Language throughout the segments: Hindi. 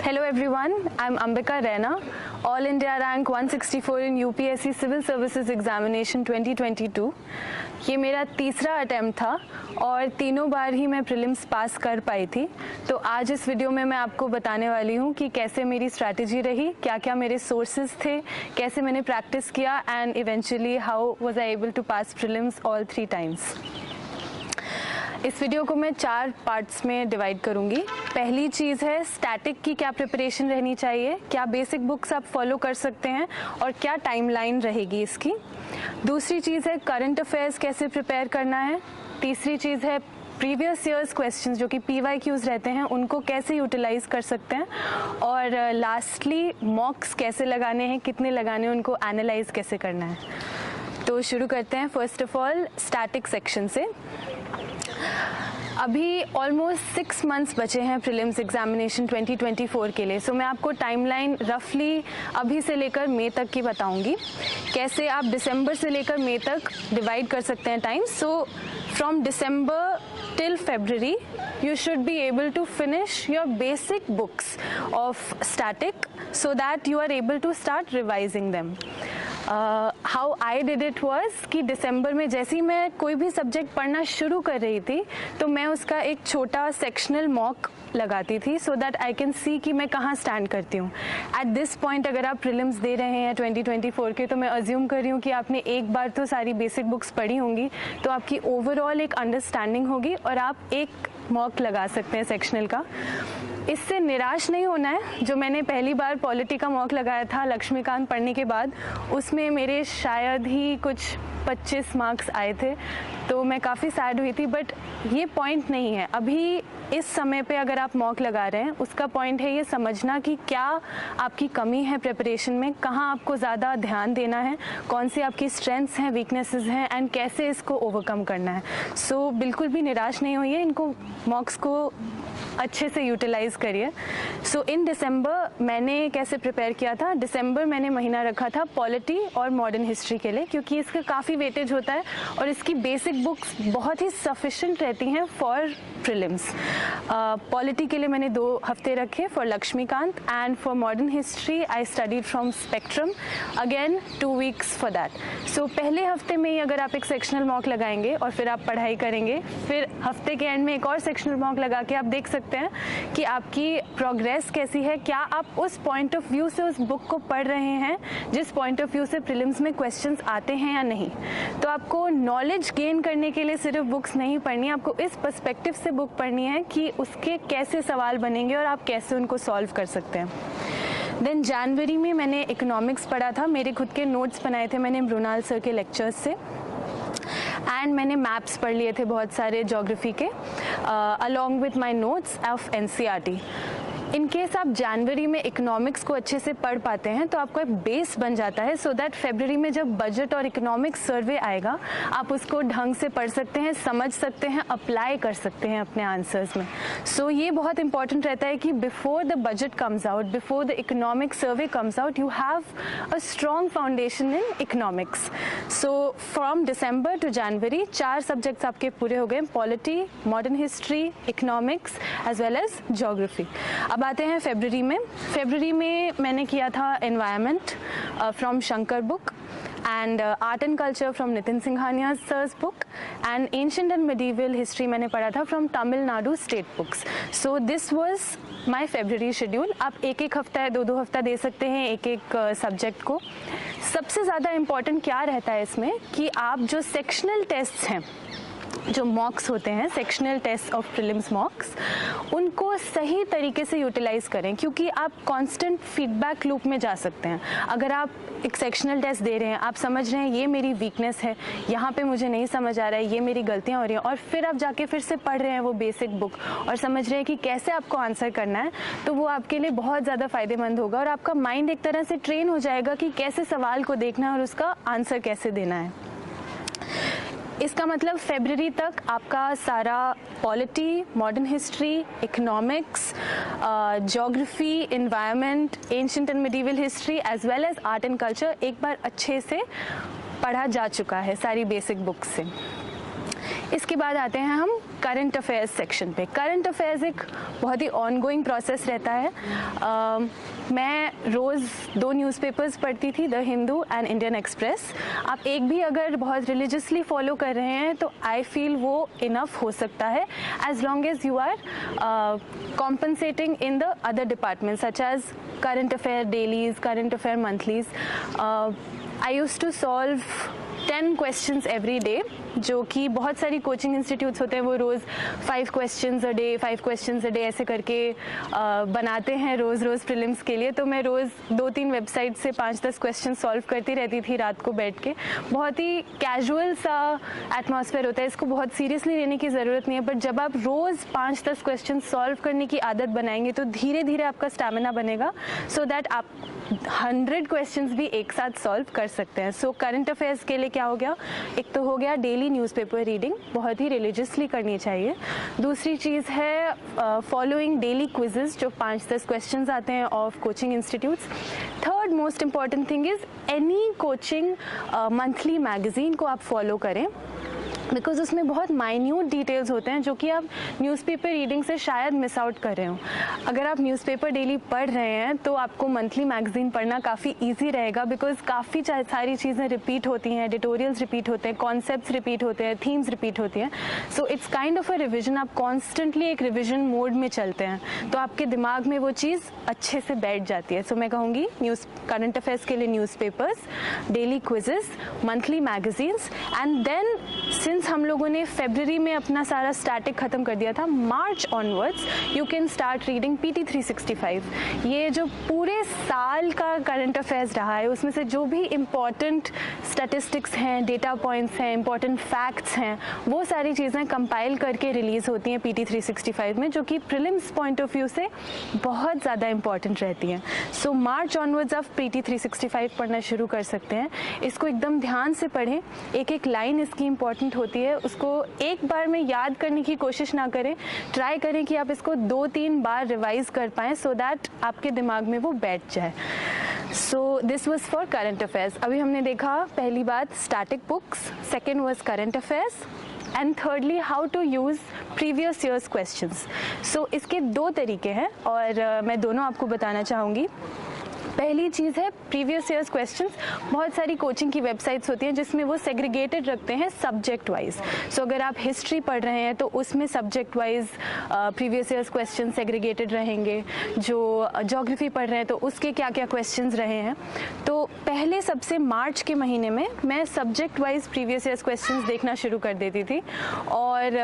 Hello everyone, I'm Ambika Raina, All India Rank 164 in UPSC Civil Services Examination 2022। ये मेरा तीसरा अटेम्प्ट था और तीनों बार ही मैं प्रीलिम्स पास कर पाई थी। तो आज इस वीडियो में मैं आपको बताने वाली हूँ कि कैसे मेरी स्ट्रैटेजी रही, क्या क्या मेरे सोर्सेज थे, कैसे मैंने प्रैक्टिस किया and eventually how was I able to pass prelims all 3 times. इस वीडियो को मैं 4 पार्ट्स में डिवाइड करूंगी। पहली चीज़ है स्टैटिक की क्या प्रिपरेशन रहनी चाहिए, क्या बेसिक बुक्स आप फॉलो कर सकते हैं और क्या टाइमलाइन रहेगी इसकी। दूसरी चीज़ है करंट अफेयर्स कैसे प्रिपेयर करना है। तीसरी चीज़ है प्रीवियस ईयर्स क्वेश्चंस जो कि PYQs रहते हैं उनको कैसे यूटिलाइज कर सकते हैं। और लास्टली मॉक्स कैसे लगाने हैं, कितने लगाने हैं, उनको एनालाइज कैसे करना है। तो शुरू करते हैं first of all static section से। अभी ऑलमोस्ट 6 मंथ्स बचे हैं प्रीलिम्स एग्जामिनेशन 2024 के लिए। सो मैं आपको टाइमलाइन रफली अभी से लेकर मई तक की बताऊंगी, कैसे आप दिसंबर से लेकर मई तक डिवाइड कर सकते हैं time. So from December till February you should be able to finish your basic books of static so that you are able to start revising them. How I did it was कि दिसंबर में जैसे ही मैं कोई भी सब्जेक्ट पढ़ना शुरू कर रही थी तो मैं उसका एक छोटा सेक्शनल मॉक लगाती थी so that I can see कि मैं कहाँ स्टैंड करती हूँ। एट दिस पॉइंट अगर आप प्रीलिम्स दे रहे हैं 2024 के, तो मैं अज्यूम कर रही हूँ कि आपने एक बार तो सारी बेसिक बुक्स पढ़ी होंगी, तो आपकी ओवरऑल एक अंडरस्टैंडिंग होगी और आप एक मॉक लगा सकते हैं सेक्शनल का। इससे निराश नहीं होना है। जो मैंने पहली बार पॉलिटी का मॉक लगाया था लक्ष्मीकांत पढ़ने के बाद, उसमें मेरे शायद ही कुछ 25 मार्क्स आए थे, तो मैं काफ़ी सैड हुई थी। बट ये पॉइंट नहीं है। अभी इस समय पे अगर आप मॉक लगा रहे हैं, उसका पॉइंट है ये समझना कि क्या आपकी कमी है प्रिपरेशन में, कहाँ आपको ज़्यादा ध्यान देना है, कौन सी आपकी स्ट्रेंथ्स हैं, वीकनेसेस हैं एंड कैसे इसको ओवरकम करना है। सो बिल्कुल भी निराश नहीं होइए, इनको मॉक्स को अच्छे से यूटिलाइज करिए। सो इन दिसंबर मैंने कैसे प्रिपेयर किया था, दिसंबर मैंने महीना रखा था पॉलिटी और मॉडर्न हिस्ट्री के लिए, क्योंकि इसका काफ़ी वेटेज होता है और इसकी बेसिक बुक्स बहुत ही सफिशेंट रहती हैं फॉर प्रीलिम्स। पॉलिटी के लिए मैंने 2 हफ्ते रखे for Laxmikanth and for modern history I studied from Spectrum, again 2 weeks for that. So पहले हफ्ते में ही अगर आप एक सेक्शनल मॉक लगाएंगे और फिर आप पढ़ाई करेंगे, फिर हफ्ते के एंड में एक और सेक्शनल मॉक लगा के आप देख सकते हैं कि आपकी प्रोग्रेस कैसी है, क्या आप उस पॉइंट ऑफ व्यू से उस बुक को पढ़ रहे हैं जिस पॉइंट ऑफ व्यू से प्रीलिम्स में क्वेश्चंस आते हैं या नहीं। तो आपको नॉलेज गेन करने के लिए सिर्फ बुक्स नहीं पढ़नी, आपको इस पर्सपेक्टिव से बुक पढ़नी है कि उसके कैसे सवाल बनेंगे और आप कैसे उनको सॉल्व कर सकते हैं। देन जनवरी में मैंने इकोनॉमिक्स पढ़ा था, मेरे खुद के नोट्स बनाए थे मैंने मृणाल सर के लेक्चर्स से, एंड मैंने मैप्स पढ़ लिए थे बहुत सारे ज्योग्राफी के along with my notes of NCERT। In case आप जनवरी में इकोनॉमिक्स को अच्छे से पढ़ पाते हैं तो आपको एक बेस बन जाता है सो दैट फरवरी में जब बजट और इकोनॉमिक्स सर्वे आएगा आप उसको ढंग से पढ़ सकते हैं, समझ सकते हैं, अप्लाई कर सकते हैं अपने आंसर्स में। सो ये बहुत इंपॉर्टेंट रहता है कि before the budget comes out, before the economic survey comes out, you have a strong foundation in economics. So from December to January 4 subjects आपके पूरे हो गए, polity, modern history, economics as well as geography. अब आते हैं फरवरी में। फरवरी में मैंने किया था environment from Shankar book and art and culture from Nitin Singhania sir's book and ancient and medieval history मैंने पढ़ा था from Tamil Nadu state books. So this was my February schedule. आप एक हफ्ता या 2 हफ्ता दे सकते हैं एक सब्जेक्ट को। सबसे ज़्यादा इम्पॉर्टेंट क्या रहता है इसमें कि आप जो सेक्शनल टेस्ट्स हैं, जो मॉक्स होते हैं, sectional test of prelims mocks, उनको सही तरीके से यूटिलाइज करें, क्योंकि आप कांस्टेंट फीडबैक लूप में जा सकते हैं। अगर आप एक सेक्शनल टेस्ट दे रहे हैं, आप समझ रहे हैं ये मेरी वीकनेस है, यहाँ पे मुझे नहीं समझ आ रहा है, ये मेरी गलतियाँ हो रही हैं, और फिर आप जाके फिर से पढ़ रहे हैं वो बेसिक बुक और समझ रहे हैं कि कैसे आपको आंसर करना है, तो वो आपके लिए बहुत ज़्यादा फ़ायदेमंद होगा और आपका माइंड एक तरह से ट्रेन हो जाएगा कि कैसे सवाल को देखना है और उसका आंसर कैसे देना है। इसका मतलब फरवरी तक आपका सारा polity, modern history, economics, geography, environment, ancient and medieval history as well as art and culture एक बार अच्छे से पढ़ा जा चुका है सारी बेसिक बुक्स से। इसके बाद आते हैं हम करंट अफेयर्स सेक्शन पे। करंट अफेयर्स एक बहुत ही ऑनगोइंग प्रोसेस रहता है। मैं रोज़ 2 न्यूज़पेपर्स पढ़ती थी, the Hindu and Indian express. आप एक भी अगर बहुत रिलीजियसली फॉलो कर रहे हैं तो आई फील वो इनफ हो सकता है, as long as you are compensating in the other departments such as current affair dailies, current affair monthlies. I used to solve 10 questions every day, जो कि बहुत सारी कोचिंग इंस्टीट्यूट्स होते हैं वो रोज़ 5 questions a day, 5 questions a day ऐसे करके बनाते हैं रोज़ प्रीलिम्स के लिए। तो मैं रोज़ 2-3 वेबसाइट से 5-10 क्वेश्चन सॉल्व करती रहती थी रात को बैठ के। बहुत ही कैजुअल सा एटमॉस्फेयर होता है, इसको बहुत सीरियसली लेने की ज़रूरत नहीं है, बट जब आप रोज़ 5-10 क्वेश्चन सॉल्व करने की आदत बनाएंगे तो धीरे धीरे आपका स्टैमिना बनेगा, सो दैट आप 100 क्वेश्चंस भी एक साथ सॉल्व कर सकते हैं। सो करंट अफेयर्स के लिए क्या हो गया, एक तो हो गया डेली न्यूज़पेपर रीडिंग, बहुत ही रिलीजियसली करनी चाहिए। दूसरी चीज़ है फॉलोइंग डेली क्विजेस जो 5-10 क्वेश्चंस आते हैं of coaching institutes. Third most important thing is any coaching monthly magazine को आप फॉलो करें, बिकॉज उसमें बहुत माइन्यूट डिटेल्स होते हैं जो कि आप न्यूज़पेपर रीडिंग से शायद मिस आउट कर रहे हो। अगर आप न्यूज़पेपर डेली पढ़ रहे हैं तो आपको मंथली मैगज़ीन पढ़ना काफ़ी इजी रहेगा, बिकॉज काफ़ी सारी चीज़ें रिपीट होती हैं, एडिटोरियल्स रिपीट होते हैं, कॉन्सेप्ट्स रिपीट होते हैं, थीम्स रिपीट होती हैं। So it's kind of a revision, आप कॉन्स्टेंटली एक रिविजन मोड में चलते हैं तो आपके दिमाग में वो चीज़ अच्छे से बैठ जाती है। सो मैं कहूँगी करंट अफेयर्स के लिए newspapers, daily quizzes, monthly magazines, and then since हम लोगों ने फरवरी में अपना सारा स्टैटिक ख़त्म कर दिया था, March onwards you can start reading PT 365। ये जो पूरे साल का करंट अफेयर्स रहा है उसमें से जो भी इम्पॉर्टेंट स्टैटिस्टिक्स हैं, डेटा पॉइंट्स हैं, इम्पॉर्टेंट फैक्ट्स हैं, वो सारी चीज़ें कंपाइल करके रिलीज़ होती हैं PT 365 में, जो कि प्रीलिम्स पॉइंट ऑफ व्यू से बहुत ज़्यादा इंपॉर्टेंट रहती हैं। सो मार्च ऑनवर्ड्स आप PT 365 पढ़ना शुरू कर सकते हैं। इसको एकदम ध्यान से पढ़ें, एक एक लाइन इसकी इंपॉर्टेंट होती है, उसको एक बार में याद करने की कोशिश ना करें, ट्राई करें कि आप इसको 2-3 बार रिवाइज कर पाएँ सो दैट आपके दिमाग में वो बैठ जाए। So this was for current affairs. अभी हमने देखा पहली बात static books, second was current affairs, and thirdly how to use previous years questions. So इसके 2 तरीके हैं और मैं दोनों आपको बताना चाहूँगी। पहली चीज़ है प्रीवियस ईयर्स क्वेश्चंस। बहुत सारी कोचिंग की वेबसाइट्स होती हैं जिसमें वो सेग्रीगेटेड रखते हैं सब्जेक्ट वाइज। सो अगर आप हिस्ट्री पढ़ रहे हैं तो उसमें subject wise previous years question segregated रहेंगे, जो ज्योग्राफी पढ़ रहे हैं तो उसके क्या क्या क्वेश्चंस रहे हैं। तो पहले सबसे मार्च के महीने में मैं subject wise previous years questions देखना शुरू कर देती थी और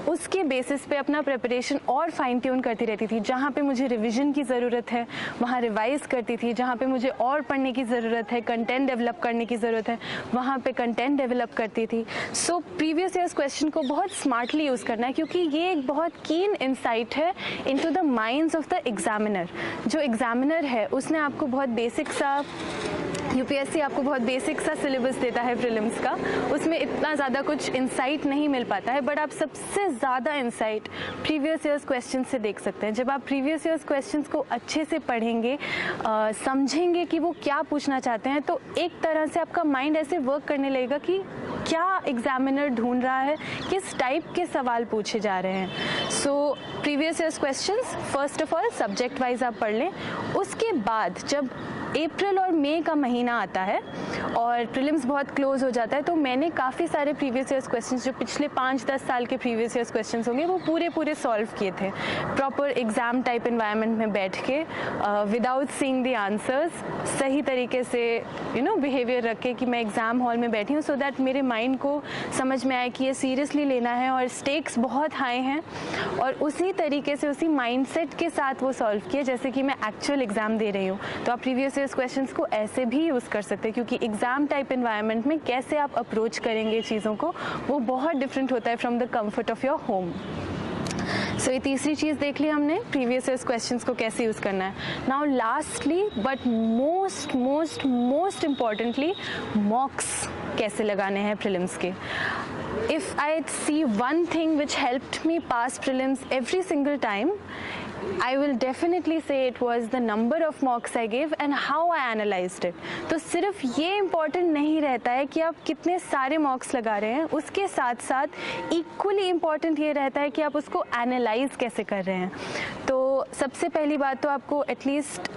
उसके बेसिस पे अपना प्रिपरेशन और फाइन ट्यून करती रहती थी। जहाँ पे मुझे रिवीजन की ज़रूरत है वहाँ रिवाइज करती थी, जहाँ पे मुझे और पढ़ने की ज़रूरत है, कंटेंट डेवलप करने की ज़रूरत है, वहाँ पे कंटेंट डेवलप करती थी। सो प्रीवियस ईयर्स क्वेश्चन को बहुत स्मार्टली यूज़ करना है, क्योंकि ये एक बहुत कीन इंसाइट है into the minds of the examiner. जो एग्जामिनर है उसने आपको बहुत बेसिक सा, यूपीएससी आपको बहुत बेसिक सा सिलेबस देता है प्रीलिम्स का, उसमें इतना ज़्यादा कुछ इंसाइट नहीं मिल पाता है, बट आप सबसे ज़्यादा इंसाइट प्रीवियस ईयर्स क्वेश्चन से देख सकते हैं। जब आप प्रीवियस ईयर्स क्वेश्चंस को अच्छे से पढ़ेंगे, समझेंगे कि वो क्या पूछना चाहते हैं, तो एक तरह से आपका माइंड ऐसे वर्क करने लगेगा कि क्या एग्जामिनर ढूंढ रहा है, किस टाइप के सवाल पूछे जा रहे हैं। So previous years questions first of all subject wise आप पढ़ लें। उसके बाद जब अप्रैल और मई का महीना आता है और प्रीलिम्स बहुत क्लोज हो जाता है, तो मैंने काफ़ी सारे प्रीवियस ईयर्स क्वेश्चंस जो पिछले 5-10 साल के प्रीवियस ईयर्स क्वेश्चंस होंगे वो पूरे सॉल्व किए थे, प्रॉपर एग्ज़ाम टाइप इन्वायरमेंट में बैठ के, विदाउट सीइंग द आंसर्स, सही तरीके से बिहेवियर रख के कि मैं एग्ज़ाम हॉल में बैठी हूँ, सो दैट मेरे माइंड को समझ में आए कि ये सीरियसली लेना है और स्टेक्स बहुत हाई हैं, और उसी तरीके से उसी माइंडसेट के साथ वो सॉल्व किए जैसे कि मैं एक्चुअल एग्ज़ाम दे रही हूँ। तो आप प्रीवियस क्वेश्चंस को ऐसे भी यूज़ कर सकते हैं, क्योंकि एग्जाम टाइप एनवायरनमेंट में कैसे आप अप्रोच करेंगे चीज़ों को वो बहुत डिफरेंट होता है from the comfort of your home. So ये तीसरी चीज़ देख ली हमने, प्रीवियस ईयर्स क्वेश्चंस को कैसे यूज़ करना है। Now lastly but most importantly, मॉक्स कैसे लगाने हैं प्रीलिम्स के। If I see one thing which helped me pass prelims every single time, I will definitely say it was the number of mocks I gave and how I analyzed it. तो सिर्फ ये इम्पॉर्टेंट नहीं रहता है कि आप कितने सारे मॉक्स लगा रहे हैं, उसके साथ साथ इक्वली इम्पॉर्टेंट ये रहता है कि आप उसको एनालाइज कैसे कर रहे हैं। तो सबसे पहली बात तो आपको एटलीस्ट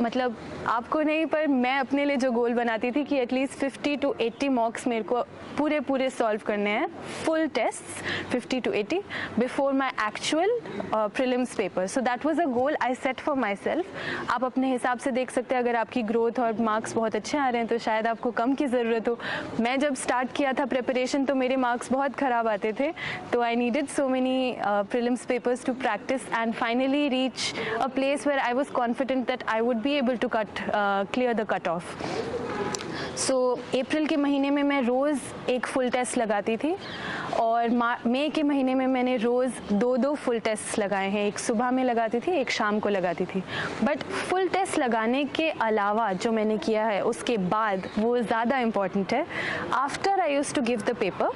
मतलब आपको नहीं पर मैं अपने लिए जो गोल बनाती थी कि एटलीस्ट 50 to 80 मॉक्स मेरे को पूरे सॉल्व करने हैं, full tests 50 to 80 before my actual prelims paper. So that was a goal I set for my self. आप अपने हिसाब से देख सकते हैं, अगर आपकी ग्रोथ और मार्क्स बहुत अच्छे आ रहे हैं तो शायद आपको कम की ज़रूरत हो। मैं जब स्टार्ट किया था प्रिपरेशन तो मेरे मार्क्स बहुत ख़राब आते थे, तो I needed so many prelims papers to practice and finally reach a place where I was confident that I would be able to clear the cutoff. सो अप्रैल के महीने में मैं रोज़ एक फुल टेस्ट लगाती थी और मई के महीने में मैंने रोज़ 2 फुल टेस्ट लगाए हैं। एक सुबह में लगाती थी, एक शाम को लगाती थी। बट फुल टेस्ट लगाने के अलावा जो मैंने किया है उसके बाद वो ज़्यादा इम्पॉर्टेंट है। After I use to give the paper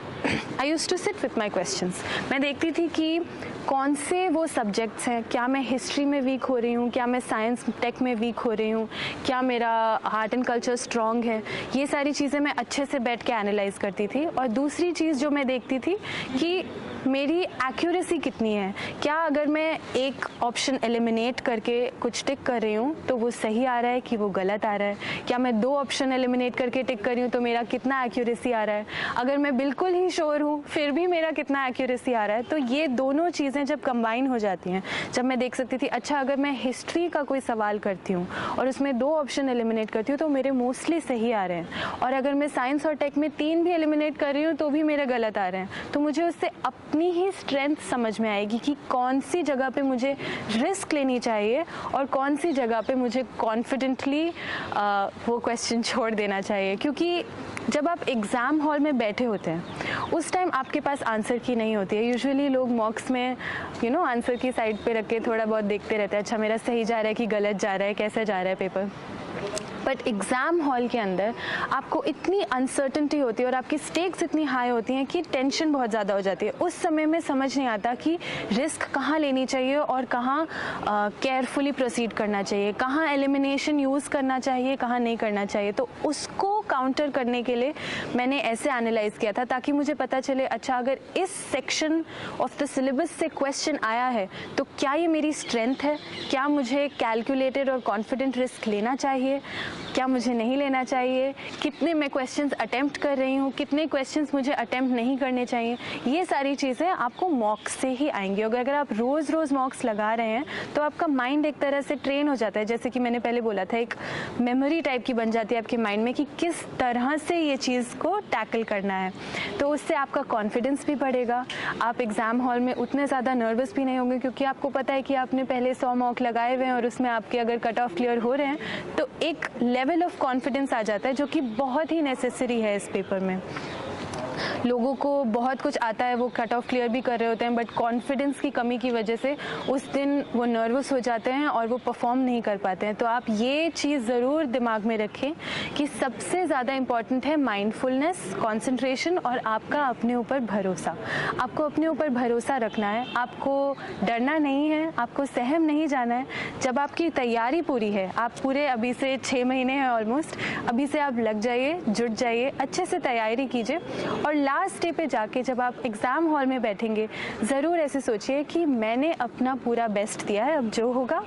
I use to sit with my questions. मैं देखती थी कि कौन से वो सब्जेक्ट्स हैं, क्या मैं हिस्ट्री में वीक हो रही हूँ, क्या मैं साइंस टेक में वीक हो रही हूँ, क्या मेरा आर्ट एंड कल्चर स्ट्रॉन्ग है। ये सारी चीज़ें मैं अच्छे से बैठ के एनालाइज करती थी। और दूसरी चीज़ जो मैं देखती थी कि मेरी एक्यूरेसी कितनी है, क्या अगर मैं एक ऑप्शन एलिमिनेट करके कुछ टिक कर रही हूँ तो वो सही आ रहा है कि वो गलत आ रहा है, क्या मैं 2 ऑप्शन एलिमिनेट करके टिक कर रही हूँ तो मेरा कितना एक्यूरेसी आ रहा है, अगर मैं बिल्कुल ही श्योर हूँ फिर भी मेरा कितना एक्यूरेसी आ रहा है। तो ये दोनों चीज़ें जब कंबाइन हो जाती हैं, जब मैं देख सकती थी अच्छा अगर मैं हिस्ट्री का कोई सवाल करती हूँ और उसमें 2 ऑप्शन एलिमिनेट करती हूँ तो मेरे मोस्टली सही आ रहे हैं, और अगर मैं साइंस और टेक में 3 भी एलिमिनेट कर रही हूँ तो भी मेरे गलत आ रहे हैं, तो मुझे उससे अपनी ही स्ट्रेंथ समझ में आएगी कि कौन सी जगह पे मुझे रिस्क लेनी चाहिए और कौन सी जगह पे मुझे कॉन्फिडेंटली वो क्वेश्चन छोड़ देना चाहिए। क्योंकि जब आप एग्ज़ाम हॉल में बैठे होते हैं उस टाइम आपके पास आंसर की नहीं होती है। यूजुअली लोग मॉक्स में आंसर की साइड पे रख के थोड़ा बहुत देखते रहते हैं, अच्छा मेरा सही जा रहा है कि गलत जा रहा है, कैसा जा रहा है पेपर। बट एग्ज़ाम हॉल के अंदर आपको इतनी अनसर्टेनिटी होती है और आपकी स्टेक्स इतनी हाई होती हैं कि टेंशन बहुत ज़्यादा हो जाती है। उस समय में समझ नहीं आता कि रिस्क कहाँ लेनी चाहिए और कहाँ केयरफुली प्रोसीड करना चाहिए, कहाँ एलिमिनेशन यूज़ करना चाहिए, कहाँ नहीं करना चाहिए। तो उसको काउंटर करने के लिए मैंने ऐसे एनालाइज किया था ताकि मुझे पता चले अच्छा अगर इस सेक्शन ऑफ द सिलेबस से क्वेश्चन आया है तो क्या ये मेरी स्ट्रेंथ है, क्या मुझे कैलकुलेटेड और कॉन्फिडेंट रिस्क लेना चाहिए, क्या मुझे नहीं लेना चाहिए, कितने मैं क्वेश्चंस अटेम्प्ट कर रही हूँ, कितने क्वेश्चंस मुझे अटेम्प्ट नहीं करने चाहिए। ये सारी चीज़ें आपको मॉक्स से ही आएंगी। अगर आप रोज़ मॉक्स लगा रहे हैं तो आपका माइंड एक तरह से ट्रेन हो जाता है, जैसे कि मैंने पहले बोला था एक मेमोरी टाइप की बन जाती है आपके माइंड में कि किस तरह से ये चीज़ को टैकल करना है। तो उससे आपका कॉन्फिडेंस भी बढ़ेगा, आप एग्ज़ाम हॉल में उतने ज़्यादा नर्वस भी नहीं होंगे क्योंकि आपको पता है कि आपने पहले 100 मॉक लगाए हुए हैं और उसमें आपके अगर कट ऑफ क्लियर हो रहे हैं तो एक लेवल ऑफ कॉन्फिडेंस आ जाता है जो कि बहुत ही नेसेसरी है इस पेपर में। लोगों को बहुत कुछ आता है, वो कट ऑफ क्लियर भी कर रहे होते हैं, बट कॉन्फिडेंस की कमी की वजह से उस दिन वो नर्वस हो जाते हैं और वो परफॉर्म नहीं कर पाते हैं। तो आप ये चीज़ ज़रूर दिमाग में रखें कि सबसे ज़्यादा इम्पॉर्टेंट है माइंडफुलनेस, कंसंट्रेशन और आपका अपने ऊपर भरोसा। आपको अपने ऊपर भरोसा रखना है, आपको डरना नहीं है, आपको सहम नहीं जाना है। जब आपकी तैयारी पूरी है, आप पूरे अभी से 6 महीने हैं ऑलमोस्ट, अभी से आप लग जाइए, जुट जाइए, अच्छे से तैयारी कीजिए और लास्ट डे पे जाके जब आप एग्ज़ाम हॉल में बैठेंगे ज़रूर ऐसे सोचिए कि मैंने अपना पूरा बेस्ट दिया है, अब जो होगा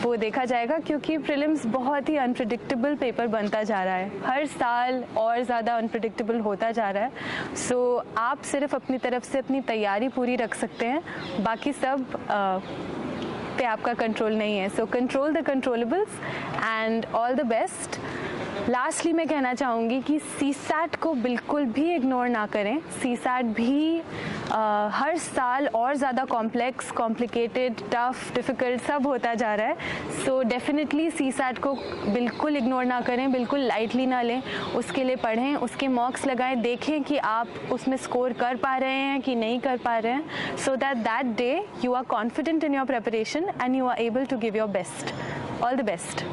वो देखा जाएगा। क्योंकि प्रीलिम्स बहुत ही अनप्रेडिक्टेबल पेपर बनता जा रहा है, हर साल और ज़्यादा अनप्रेडिक्टेबल होता जा रहा है। सो आप सिर्फ अपनी तरफ से अपनी तैयारी पूरी रख सकते हैं, बाकी सब पे आपका कंट्रोल नहीं है। So control the controllables and all the best. Lastly मैं कहना चाहूँगी कि सीसैट को बिल्कुल भी इग्नोर ना करें। सीसैट भी हर साल और ज़्यादा कॉम्प्लेक्स, कॉम्प्लिकेटेड, टफ, डिफ़िकल्ट सब होता जा रहा है। सो डेफिनेटली सीसैट को बिल्कुल इग्नोर ना करें, बिल्कुल लाइटली ना लें, उसके लिए पढ़ें, उसके मॉक्स लगाएं, देखें कि आप उसमें स्कोर कर पा रहे हैं कि नहीं कर पा रहे हैं, so that day you are confident in your preparation and you are able to give your best. All the best.